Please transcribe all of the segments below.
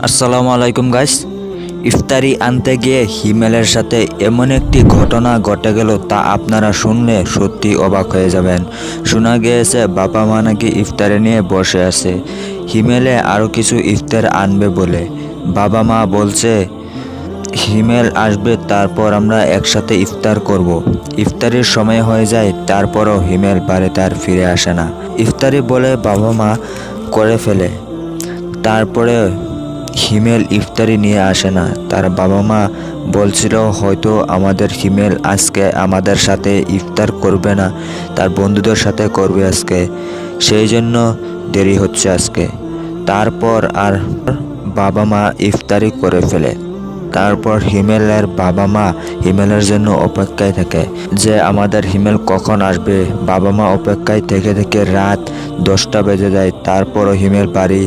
আসসালামু আলাইকুম গাইস। ইফতারি আনতে গিয়ে হিমেলের সাথে এমন একটি ঘটনা ঘটে গেল তা আপনারা শুনলে সত্যি অবাক হয়ে যাবেন। শোনা গিয়েছে বাবা মা নাকি ইফতারি নিয়ে বসে আছে, হিমেলে আরও কিছু ইফতার আনবে বলে। বাবা মা বলছে হিমেল আসবে, তারপর আমরা একসাথে ইফতার করব। ইফতারির সময় হয়ে যায়, তারপরও হিমেল বাড়িতে আর ফিরে আসে না। ইফতারি বলে বাবা মা করে ফেলে, তারপরে হিমেল ইফতারি নিয়ে আসে না। তার বাবা মা বলছিল হয়তো আমাদের হিমেল আজকে আমাদের সাথে ইফতার করবে না, তার বন্ধুদের সাথে করবে আজকে, সেই জন্য দেরি হচ্ছে আজকে। তারপর আর বাবা মা ইফতারি করে ফেলে। তারপর হিমেলের বাবা মা হিমেলের জন্য অপেক্ষায় থাকে যে আমাদের হিমেল কখন আসবে। বাবা মা অপেক্ষায় থেকে থেকে রাত 10টা বেজে যায়, তারপরও হিমেল বাড়ি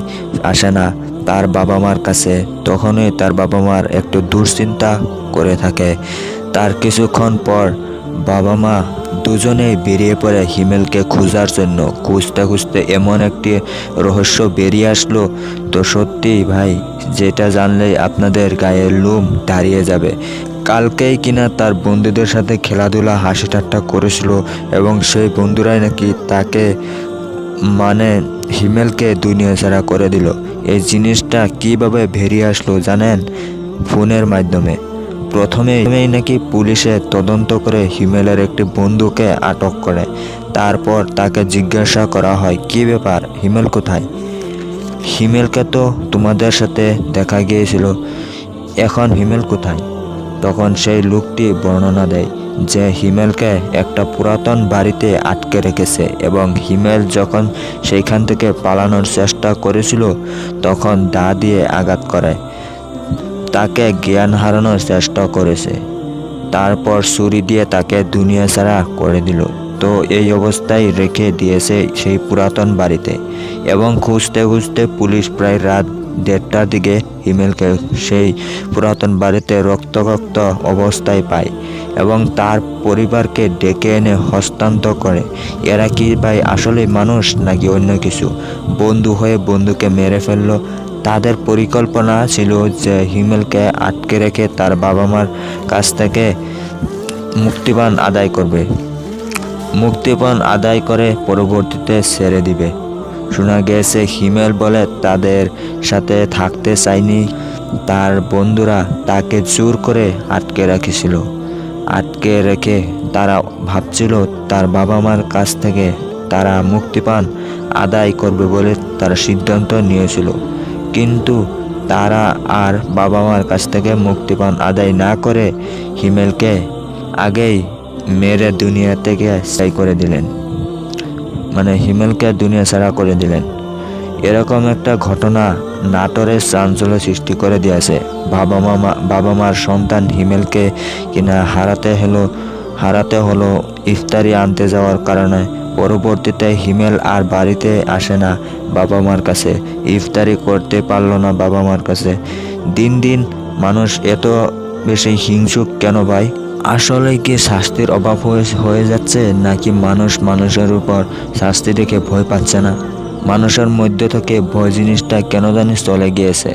আসে না তার বাবা মার কাছে। তখনই তার বাবা মার একটু দুশ্চিন্তা করে থাকে। তার কিছুক্ষণ পর বাবা মা দুজনেই বেরিয়ে পড়ে হিমেলকে খোঁজার জন্য। খুঁজতে খুঁজতে এমন একটি রহস্য বেরিয়ে আসলো, তো সত্যি ভাই যেটা জানলেই আপনাদের গায়ের লোম দাঁড়িয়ে যাবে। কালকেই কিনা তার বন্ধুদের সাথে খেলাধুলা হাসি ঠাট্টা করেছিল এবং সেই বন্ধুরাই নাকি তাকে মানে হিমেলকে দুনিয়া ছাড়া করে দিল। এই জিনিসটা কিভাবে বেরিয়ে আসলো জানেন? ফোনের মাধ্যমে। প্রথমেই নাকি পুলিশে তদন্ত করে হিমেলের একটি বন্ধুকে আটক করে। তারপর তাকে জিজ্ঞাসা করা হয়, কি ব্যাপার, হিমেল কোথায়? হিমেলকে তো তোমাদের সাথে দেখা গিয়েছিল, এখন হিমেল কোথায়? তখন সেই লোকটি বর্ণনা দেয় যে হিমেলকে একটা পুরাতন বাড়িতে আটকে রেখেছে এবং হিমেল যখন সেইখান থেকে পালানোর চেষ্টা করেছিল তখন দা দিয়ে আঘাত করে তাকে জ্ঞান হারানোর চেষ্টা করেছে। তারপর ছুরি দিয়ে তাকে দুনিয়া ছাড়া করে দিল। তো এই অবস্থায় রেখে দিয়েছে সেই পুরাতন বাড়িতে এবং খুঁজতে খুঁজতে পুলিশ প্রায় রাত 1:30টার দিকে হিমেলকে সেই পুরাতন বাড়িতে রক্তাক্ত অবস্থায় পায় এবং তার পরিবারকে ডেকে এনে হস্তান্তর করে। এরা কি ভাই আসলে মানুষ নাকি অন্য কিছু? বন্ধু হয়ে বন্ধুকে মেরে ফেললো। তাদের পরিকল্পনা ছিল যে হিমেলকে আটকে রেখে তার বাবা মার কাছ থেকে মুক্তিপণ আদায় করবে। মুক্তিপণ আদায় করে পরবর্তীতে ছেড়ে দিবে। শোনা গেছে হিমেল বলে তাদের সাথে থাকতে চায়নি, তার বন্ধুরা তাকে জোর করে আটকে রেখেছিল। আটকে রেখে তারা ভাবছিল তার বাবা মার কাছ থেকে তারা মুক্তিপণ আদায় করবে বলে তারা সিদ্ধান্ত নিয়েছিল। কিন্তু তারা আর বাবা মার কাছ থেকে মুক্তিপণ আদায় না করে হিমেলকে আগেই মেরে দুনিয়া থেকে ছাই করে দিলেন, মানে হিমেলকে দুনিয়া ছাড়া করে দিলেন। এরকম একটা ঘটনা নাটোরে চাঞ্চল্য সৃষ্টি করে দিয়েছে। বাবা মার সন্তান হিমেলকে কিনা হারাতে হলো ইফতারি আনতে যাওয়ার কারণে। পরবর্তীতে হিমেল আর বাড়িতে আসে না বাবা মার কাছে, ইফতারি করতে পারলো না বাবা মার কাছে। দিন দিন মানুষ এত বেশি হিংসুক কেন ভাই? আসলে কি শাস্তির অভাব হয়ে যাচ্ছে, নাকি মানুষ মানুষের উপর শাস্তি দেখে ভয় পাচ্ছে না? মানুষের মধ্যে থেকে ভয় জিনিসটা কেন জানি চলে গিয়েছে।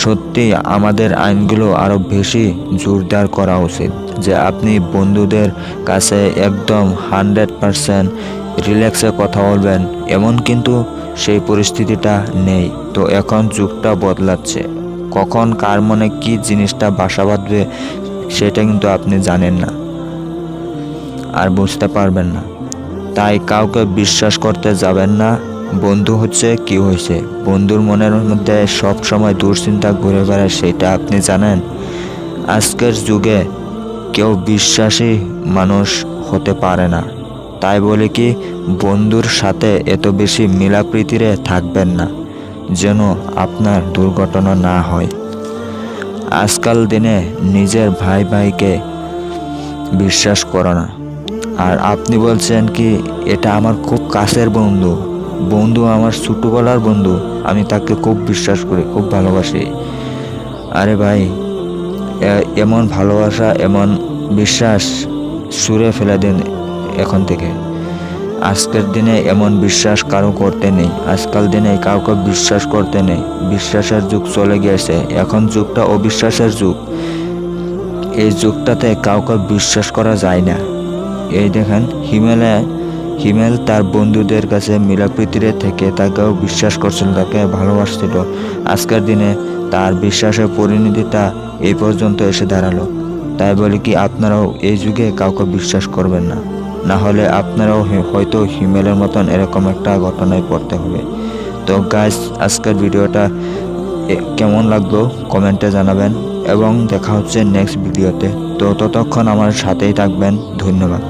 সত্যি আমাদের আইনগুলো আরও বেশি জোরদার করা উচিত যে আপনি বন্ধুদের কাছে একদম 100% রিল্যাক্সে কথা বলবেন, এমন কিন্তু সেই পরিস্থিতিটা নেই। তো এখন যুগটা বদলাচ্ছে, কখন কার মনে কী জিনিসটা বাসা বাঁধবে সেটা কিন্তু আপনি জানেন না আর বুঝতে পারবেন না। তাই কাউকে বিশ্বাস করতে যাবেন না। বন্ধু হচ্ছে কি হয়েছে, বন্ধুর মনের মধ্যে সব সময় দুশ্চিন্তা ঘুরে বেড়ায়, সেটা আপনি জানেন? আজকের যুগে কেউ বিশ্বাসী মানুষ হতে পারে না। তাই বলে কি বন্ধুর সাথে এত বেশি মিলাপ্রীতিরে থাকবেন না যেন আপনার দুর্ঘটনা না হয়। আজকাল দিনে নিজের ভাইকে বিশ্বাস করো না। আর আপনি বলছেন কি এটা আমার খুব কাছের বন্ধু আমার ছোটবেলার বন্ধু, আমি তাকে খুব বিশ্বাস করি, খুব ভালোবাসি। আরে ভাই, এমন ভালোবাসা এমন বিশ্বাস ছুঁড়ে ফেলে দিন এখন থেকে। আজকের দিনে এমন বিশ্বাস কারো করতে নেই। আজকাল দিনে কাউকে বিশ্বাস করতে নেই। বিশ্বাসের যুগ চলে গিয়েছে, এখন যুগটা অবিশ্বাসের যুগ। এই যুগটাতে কাউকে বিশ্বাস করা যায় না। এই দেখেন হিমেল তার বন্ধুদের কাছে মিলাপ্রীতিরে থেকে তাকেও বিশ্বাস করছিল, তাকে ভালোবাসছিল। আজকের দিনে তার বিশ্বাসের পরিণতিটা এই পর্যন্ত এসে দাঁড়ালো। তাই বলি কি আপনারাও এই যুগে কাউকে বিশ্বাস করবেন না, না হলে আপনারাও হয়তো হিমেলের মতন এরকম একটা ঘটনায় পড়তে হবে। তো গাইস, আজকের ভিডিওটা কেমন লাগলো কমেন্টে জানাবেন এবং দেখা হচ্ছে নেক্সট ভিডিওতে। তো ততক্ষণ আমার সাথেই থাকবেন। ধন্যবাদ।